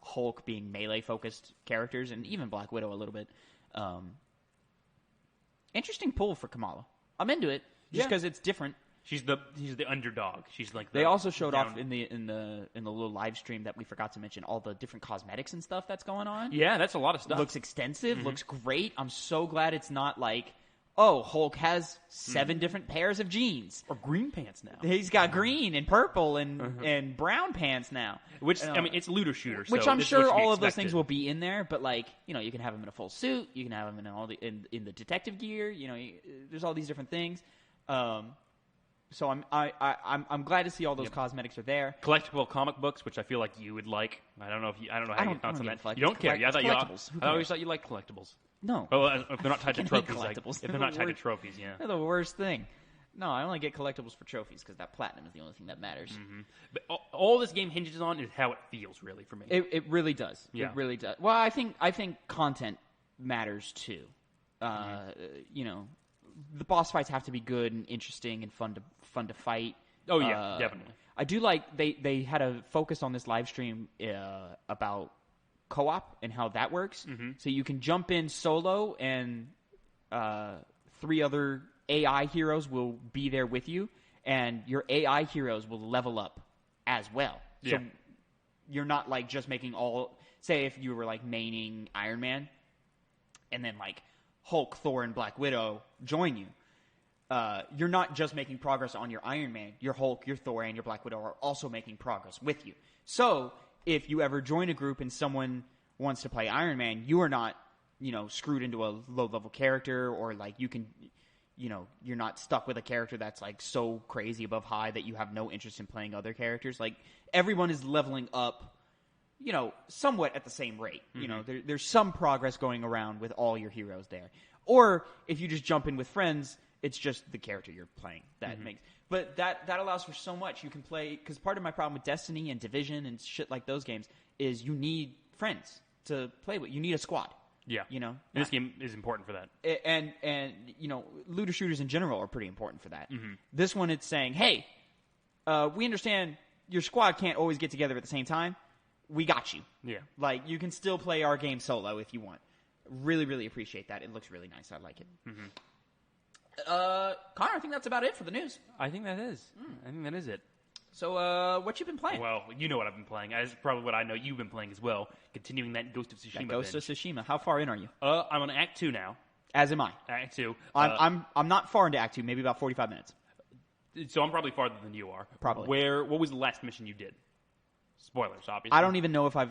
Hulk being melee-focused characters, and even Black Widow a little bit. Interesting pull for Kamala. I'm into it just because it's different. She's the underdog. She's like they also showed off in the little live stream that we forgot to mention all the different cosmetics and stuff that's going on. Yeah, that's a lot of stuff. Looks extensive. Looks great. I'm so glad it's not like, oh, Hulk has 7 different pairs of jeans or green pants now. He's got green and purple and brown pants now. Which I mean, it's looter shooter. Which so I'm sure all of those expected. things will be in there. But like, you know, you can have him in a full suit. You can have him in all the in the detective gear. You know, there's all these different things. So I'm glad to see all those cosmetics are there. Collectible comic books, which I feel like you would like. I don't know how your thoughts on that. Like you don't care. Yeah, I always thought you liked collectibles. No. Well, if they're not tied to trophies, collectibles. If they're not tied to trophies, yeah. They're the worst thing. No, I only get collectibles for trophies because that platinum is the only thing that matters. But all this game hinges on is how it feels, really, for me. It really does. Yeah. It really does. Well, I think content matters too. You know, the boss fights have to be good and interesting and fun to fight. Oh yeah, definitely. I do like they had a focus on this live stream about co-op and how that works. So you can jump in solo and 3 other AI heroes will be there with you, and your AI heroes will level up as well. Yeah. So you're not like just making all. Say if you were like maining Iron Man, and then like Hulk, Thor, and Black Widow join you. You're not just making progress on your Iron Man. Your Hulk, your Thor, and your Black Widow are also making progress with you. So if you ever join a group and someone wants to play Iron Man, you are not, you know, screwed into a low-level character, or like you can, you know, you're not stuck with a character that's like so crazy above high that you have no interest in playing other characters. Like everyone is leveling up, you know, somewhat at the same rate. You know, there's some progress going around with all your heroes there. Or if you just jump in with friends, it's just the character you're playing that makes. But that allows for so much. You can play, because part of my problem with Destiny and Division and shit like those games is you need friends to play with. You need a squad. Yeah, you know, this game is important for that. And you know, looter shooters in general are pretty important for that. This one, it's saying, hey, we understand your squad can't always get together at the same time. We got you. Yeah, like you can still play our game solo if you want. Really, really appreciate that. It looks really nice. I like it. Connor, I think that's about it for the news. I think that is. I think that is it. So, what you been playing? Well, you know what I've been playing. That's probably what I know you've been playing as well. Continuing that Ghost of Tsushima. Ghost of Tsushima. How far in are you? I'm on Act 2 now. As am I. Act 2. I'm not far into Act 2. Maybe about 45 minutes. So I'm probably farther than you are. Probably. What was the last mission you did? Spoilers, obviously. I don't even know if we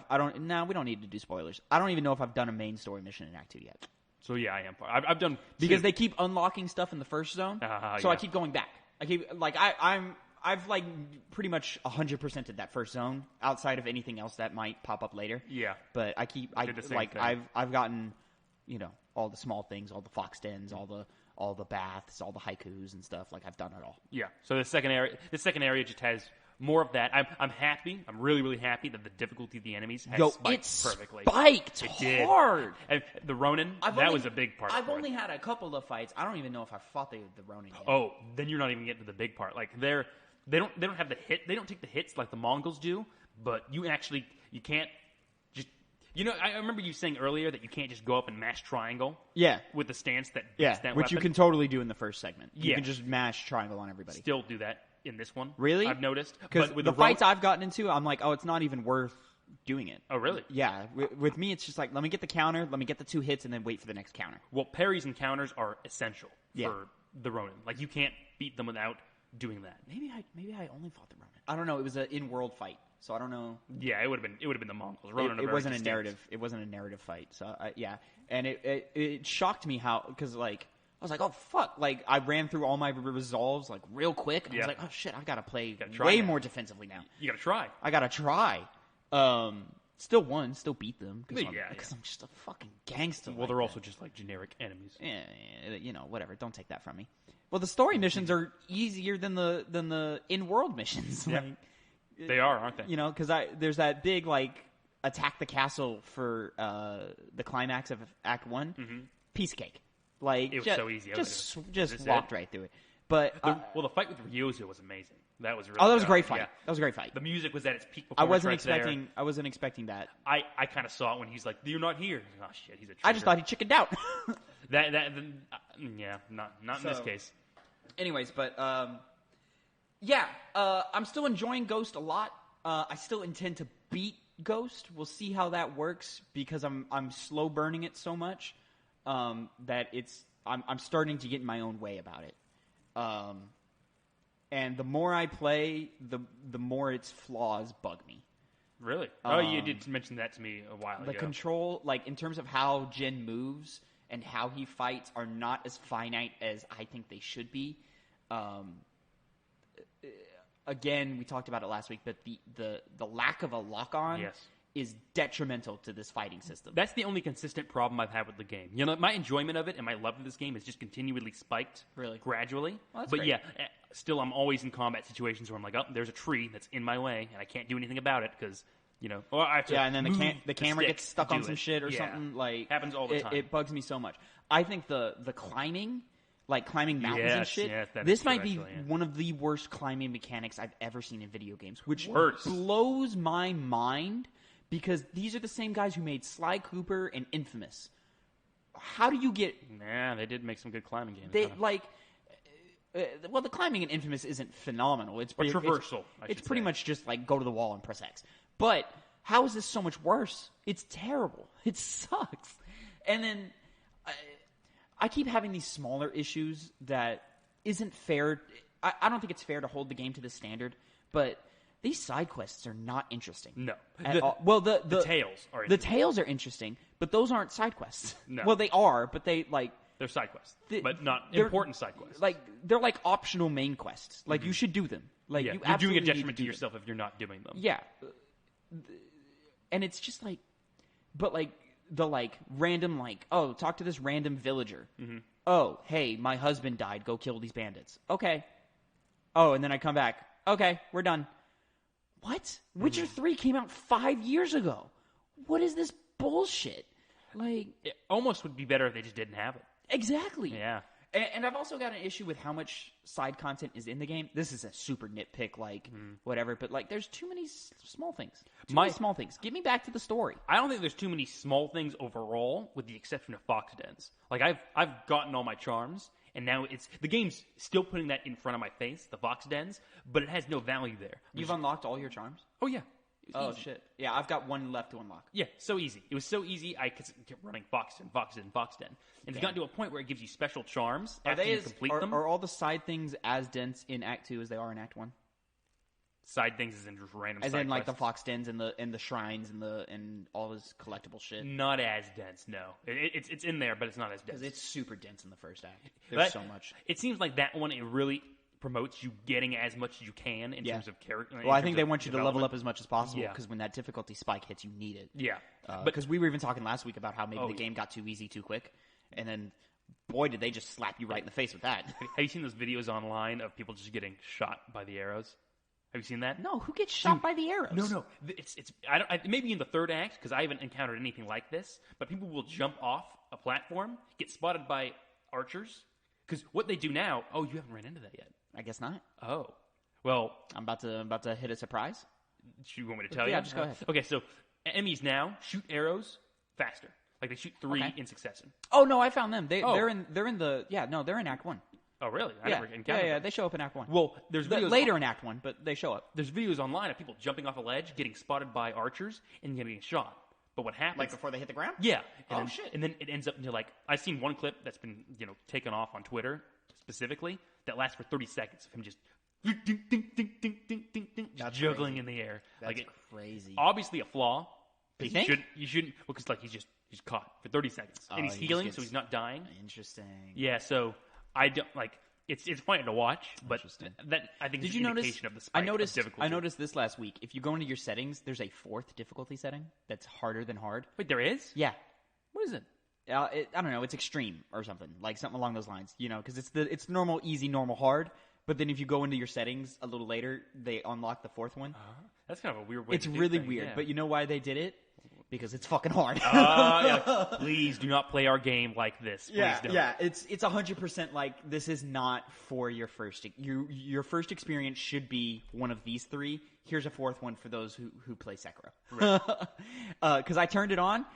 don't need to do spoilers. I don't even know if I've done a main story mission in Act 2 yet. So yeah, I am far. I've done because 2. they keep unlocking stuff in the first zone. So I keep going back. I keep like I've like pretty much 100%ed that first zone outside of anything else that might pop up later. Yeah. But I've gotten, you know, all the small things, all the fox dens, all the baths, all the haikus and stuff. Like I've done it all. Yeah. So the second area just has more of that. I'm happy. I'm really, really happy that the difficulty of the enemies has spiked perfectly. Spiked hard. And the Ronin, was a big part. I've only had a couple of fights. I don't even know if I fought the Ronin yet. Oh, then you're not even getting to the big part. Like they don't have the hit. They don't take the hits like the Mongols do. But you can't just. You know, I remember you saying earlier that you can't just go up and mash triangle. Yeah. With the stance that which weapon. you can totally do in the first segment. You Yeah. can just mash triangle on everybody. Still do that in this one. Really? I've noticed. Because the fights I've gotten into, I'm like, oh, it's not even worth doing it. Oh, really? Yeah. With me, it's just like, let me get the counter, let me get the 2 hits, and then wait for the next counter. Well, parries and counters are essential for the Ronin. Like, you can't beat them without doing that. Maybe I only fought the Ronin. I don't know. It was an in-world fight, so I don't know. Yeah, it would have been the Mongols. Ronin it wasn't a narrative. It wasn't a narrative fight. So yeah, and it shocked me how, because like I was like, oh fuck, like I ran through all my resolves like real quick. And I was like, oh shit, I've got to play way more defensively now. You got to try. I got to try. Still won, still beat them because I'm just a fucking gangster. Well, they're also just like generic enemies. Yeah, you know, whatever. Don't take that from me. Well, the story missions are easier than the in-world missions. Yeah. They are, aren't they? You know, because there's that big like attack the castle for the climax of Act 1, piece of cake. Like, it was so easy. Just walked right through it. But the fight with Ryozo was amazing. That was really that was a great fight. Yeah. That was a great fight. The music was at its peak. I wasn't expecting that. I kind of saw it when he's like, "You're not here." Oh shit, he's a traitor. I just thought he chickened out. Not in this case. Anyways, but I'm still enjoying Ghost a lot. I still intend to beat Ghost. We'll see how that works because I'm slow burning it so much that I'm starting to get in my own way about it. And the more I play, the more its flaws bug me. Really? You did mention that to me a while ago. The control, like in terms of how Jin moves and how he fights, are not as finite as I think they should be. Again, we talked about it last week, but the lack of a lock-on is detrimental to this fighting system. That's the only consistent problem I've had with the game. You know, my enjoyment of it and my love of this game is just continually spiked gradually. Well, that's but great. Yeah, still I'm always in combat situations where I'm like, oh, there's a tree that's in my way, and I can't do anything about it because, you know, or I have to and then the camera gets stuck on some shit or Yeah. something. Like Happens all the time. It bugs me so much. I think the climbing, like climbing mountains and shit, that this is might true, be actually, yeah. one of the worst climbing mechanics I've ever seen in video games, which Worse. blows my mind because these are the same guys who made Sly Cooper and Infamous. How do you get... Nah, they did make some good climbing games. the climbing in Infamous isn't phenomenal. It's traversal. It's pretty much just like go to the wall and press X. But how is this so much worse? It's terrible. It sucks. And then I keep having these smaller issues that isn't fair. I don't think it's fair to hold the game to this standard, but these side quests are not interesting. No. At all. Well, the tales are interesting. The tales are interesting, but those aren't side quests. No. Well, they are, but they like... They're side quests, but not they're- important side quests. Like they're like optional main quests. Like you should do them. Like yeah, you you're doing absolutely a need detriment to do them. yourself if you're not doing them. Yeah, and it's just like, but like the like random like talk to this random villager. Mm-hmm. Oh, hey, my husband died. Go kill these bandits. Okay. Oh, and then I come back. Okay, we're done. What? Witcher 3 came out 5 years ago. What is this bullshit? Like, It almost would be better if they just didn't have it. exactly. Yeah. And I've also got an issue with how much side content is in the game. This is a super nitpick, like, whatever. But, like, there's too many small things. Too many small things. Get me back to the story. I don't think there's too many small things overall, with the exception of fox dens. Like, I've gotten all my charms, and now the game's still putting that in front of my face, the fox dens, but it has no value there. You've unlocked all your charms? Oh, yeah. It was Oh, easy. shit. Yeah, I've got one left to unlock. Yeah, so easy. It was so easy, I kept running Fox Den. And it's gotten to a point where it gives you special charms after you complete them. Are all the side things as dense in Act 2 as they are in Act 1? Side things is in just random As side in, like, the quests. fox dens and the shrines and all this collectible shit? Not as dense, no. It's in there, but it's not as dense. Because it's super dense in the first act. There's so much. It seems like that one, it really promotes you getting as much as you can in terms of character. Well, I think they want you to level up as much as possible Yeah. because when that difficulty spike hits, you need it. Yeah. Because we were even talking last week about how maybe the game got too easy too quick. And then, boy, did they just slap you right in the face with that. Have you seen those videos online of people just getting shot by the arrows? Have you seen that? No, who gets shot by the arrows? No. It's maybe in the third act because I haven't encountered anything like this. But people will jump off a platform, get spotted by archers. Because what they do now, you haven't ran into that yet. I guess not. Oh, well, I'm about to hit a surprise. you want me to tell you? Yeah, just go ahead. Okay, so enemies now shoot arrows faster. Like they shoot 3 in succession. Oh no, I found them. They're in Act 1. Oh, really? I Yeah, never encountered them. they show up in Act 1. Well, there's videos later in Act 1, but they show up. There's videos online of people jumping off a ledge, getting spotted by archers, and getting shot. But what happens? Like before they hit the ground? Yeah. And shit. And then it ends up into like I've seen one clip that's been taken off on Twitter specifically that lasts for 30 seconds of him just ding, ding, ding, ding, ding, ding, ding, ding, just juggling crazy. in the air. That's like crazy. Obviously a flaw. You think? You shouldn't because like he's caught for 30 seconds and he's he just healing, gets- so he's not dying. Interesting. Yeah. So I don't like. It's fun to watch, but Interesting. that I think Did is you an notice? indication of the spike I noticed. of difficulty. I noticed this last week. If you go into your settings, there's a 4th difficulty setting that's harder than hard. Wait, there is? Yeah. What is it? I don't know. It's extreme or something, like something along those lines. Because it's normal, easy, normal, hard. But then if you go into your settings a little later, they unlock the 4th one. That's kind of a weird way. It's to do really things, weird. yeah. But you know why they did it? because it's fucking hard. Yeah, please do not play our game like this. Please don't. Yeah, it's 100% like this is not for your first. Your first experience should be one of these three. Here's a fourth one for those who play Sekiro. Right. Because I turned it on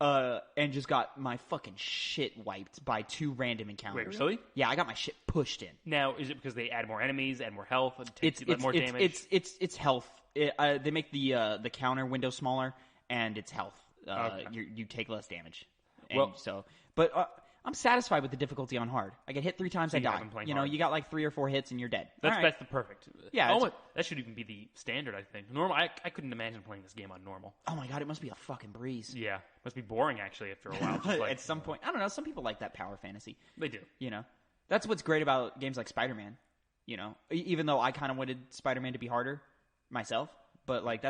and just got my fucking shit wiped by 2 random encounters. Wait, really? Yeah, I got my shit pushed in. Now, is it because they add more enemies, add more health, and It's more damage? It's health. They make the counter window smaller, and it's health. Okay. You take less damage. And Well, but I'm satisfied with the difficulty on hard. I get hit 3 times, I you die. haven't played You know, hard. you got like 3 or 4 hits, and you're dead. That's All right. the perfect. Yeah, that should even be the standard. I think normal. I couldn't imagine playing this game on normal. Oh my god, it must be a fucking breeze. Yeah, must be boring actually after a while. Just like, At some point, I don't know. Some people like that power fantasy. they do. You know, that's what's great about games like Spider-Man. You know, even though I kind of wanted Spider-Man to be harder myself, but like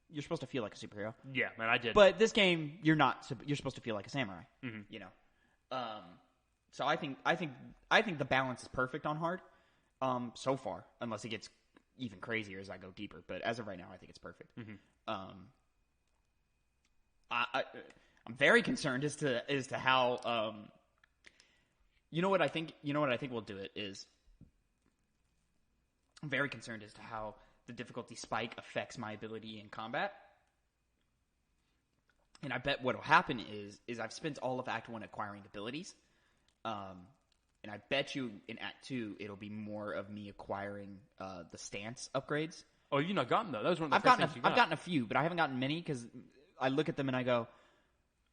you're supposed to feel like a superhero. Yeah, man, I did. But this game, you're not. You're supposed to feel like a samurai. Mm-hmm. You know, so I think the balance is perfect on hard. So far, unless it gets even crazier as I go deeper. But as of right now, I think it's perfect. Mm-hmm. I'm very concerned as to how. You know what I think? You know what I think will do it is. I'm very concerned as to how the difficulty spike affects my ability in combat. And I bet what will happen is I've spent all of Act 1 acquiring abilities. And I bet you in Act 2 it'll be more of me acquiring the stance upgrades. Oh, you've not gotten those. Those weren't the I've first things you got. I've gotten a few, but I haven't gotten many because I look at them and I go,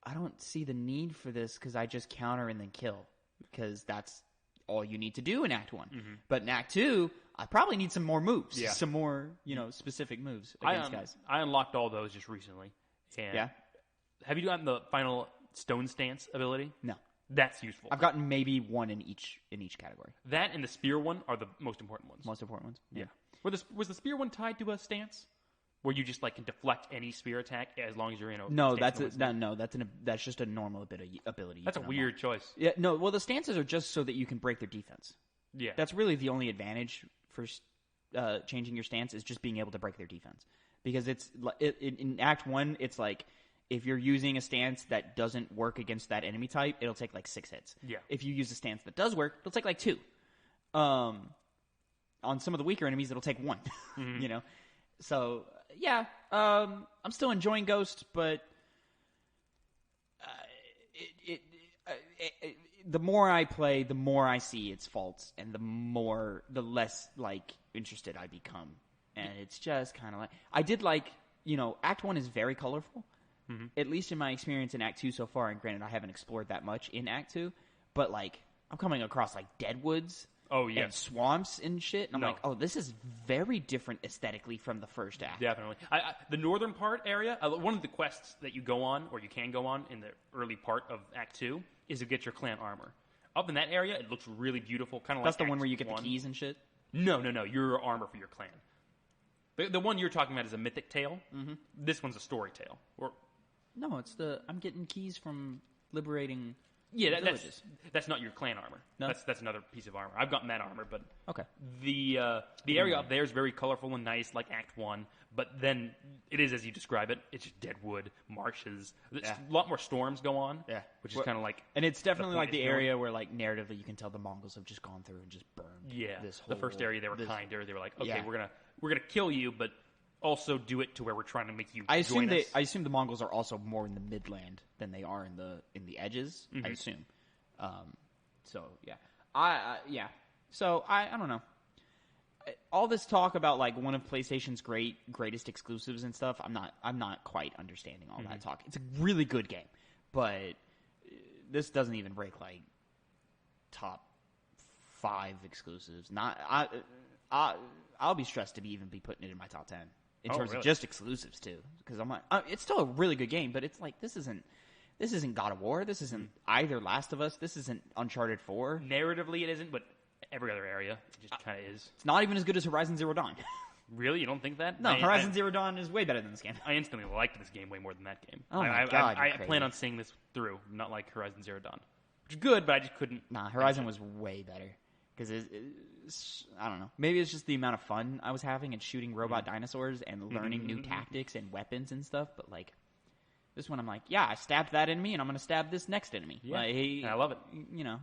I don't see the need for this because I just counter and then kill because that's all you need to do in Act 1. Mm-hmm. But in Act 2, I probably need some more moves, Yeah. some more specific moves against guys. I unlocked all those just recently. And Yeah? Have you gotten the final stone stance ability? No. That's useful. I've gotten maybe one in each category. That and the spear one are the most important ones. Most important ones. Yeah. Was the spear one tied to a stance? Where you just like can deflect any spear attack as long as you're in a No, stance that's just a normal ability. That's a weird choice. Yeah, no. Well, the stances are just so that you can break their defense. Yeah. That's really the only advantage for changing your stance is just being able to break their defense. Because in Act 1, it's like if you're using a stance that doesn't work against that enemy type, it'll take like 6 hits. Yeah. If you use a stance that does work, it'll take like 2. On some of the weaker enemies, it'll take 1. Mm-hmm. You know, so yeah, I'm still enjoying Ghost, but the more I play, the more I see its faults, and the less like interested I become. And it's just kind of like I did like Act 1 is very colorful, at least in my experience in Act 2 so far. And granted, I haven't explored that much in Act 2, but like I'm coming across like deadwoods. Oh, yeah. And swamps and shit. And I'm No. like, oh, this is very different aesthetically from the first act. Definitely. The northern part area, one of the quests that you go on, or you can go on in the early part of Act 2, is to get your clan armor. Up in that area, it looks really beautiful. Kind of That's like the one Act where you get 1. the keys and shit? No. Your armor for your clan. The one you're talking about is a mythic tale. Mm-hmm. This one's a story tale. No, I'm getting keys from liberating villages. That's not your clan armor. No? That's another piece of armor. I've gotten that armor, but Okay. the area up there is very colorful and nice, like Act 1. But then it is, as you describe it, it's just dead wood, marshes. Yeah. A lot more storms go on, Yeah. which is kind of like... And it's definitely the like point the is area where, like, narratively you can tell the Mongols have just gone through and just burned this whole... The first area, they were kinder. They were like, okay, Yeah. we're gonna kill you, but also do it to where we're trying to make you I assume join us. I assume the Mongols are also more in the midland than they are in the edges. I assume. So yeah, So I don't know. All this talk about like one of PlayStation's greatest exclusives and stuff. I'm not quite understanding all that talk. It's a really good game, but this doesn't even break like top 5 exclusives. I'll be stressed to even be putting it in my top 10 in terms of just exclusives too, because I'm like, it's still a really good game, but it's like this isn't God of War. This isn't either Last of Us. This isn't Uncharted 4. Narratively, it isn't, but every other area it just kind of is. It's not even as good as Horizon Zero Dawn. Really, you don't think that? No, Horizon Zero Dawn is way better than this game. I instantly liked this game way more than that game. Oh my God, I you're crazy. plan on seeing this through, not like Horizon Zero Dawn, which is good, but I just couldn't. Nah, Horizon was way better because I don't know. Maybe it's just the amount of fun I was having and shooting robot dinosaurs and learning new tactics and weapons and stuff. But like, This one, I'm like, yeah, I stabbed that enemy, and I'm going to stab this next enemy. Yeah, Like, I love it. You know,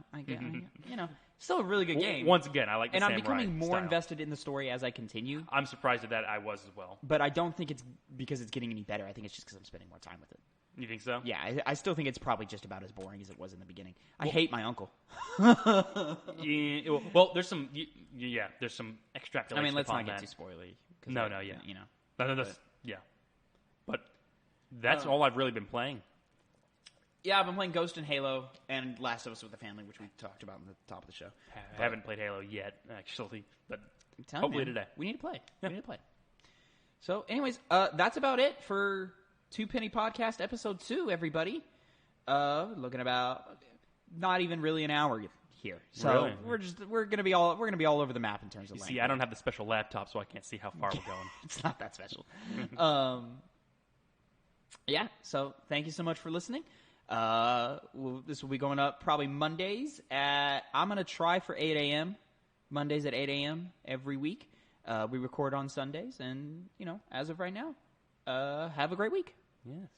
still a really good game. Once again, I like the and samurai I'm becoming more style. invested in the story as I continue. I'm surprised at that. I was as well. But I don't think it's because it's getting any better. I think it's just because I'm spending more time with it. You think so? Yeah, I still think it's probably just about as boring as it was in the beginning. I hate my uncle. Yeah, well, there's some. Yeah, there's some extrapolation. I mean, let's upon not get that. too spoilery. No, yeah. You know. Yeah. But that's all I've really been playing. Yeah, I've been playing Ghost and Halo and Last of Us with the Family, which we talked about in the top of the show. I haven't played Halo yet, actually, but Tell me, hopefully man, today. We need to play. We need to play. So, anyways, that's about it for Two Penny Podcast Episode 2, everybody. Looking about not even really an hour here. So really? we're gonna be all over the map in terms of length. See, I don't have the special laptop, so I can't see how far we're going. It's not that special. Yeah, so thank you so much for listening. This will be going up probably Mondays I'm going to try for 8 a.m. Mondays at 8 a.m. every week. We record on Sundays, and, as of right now, have a great week. Yes.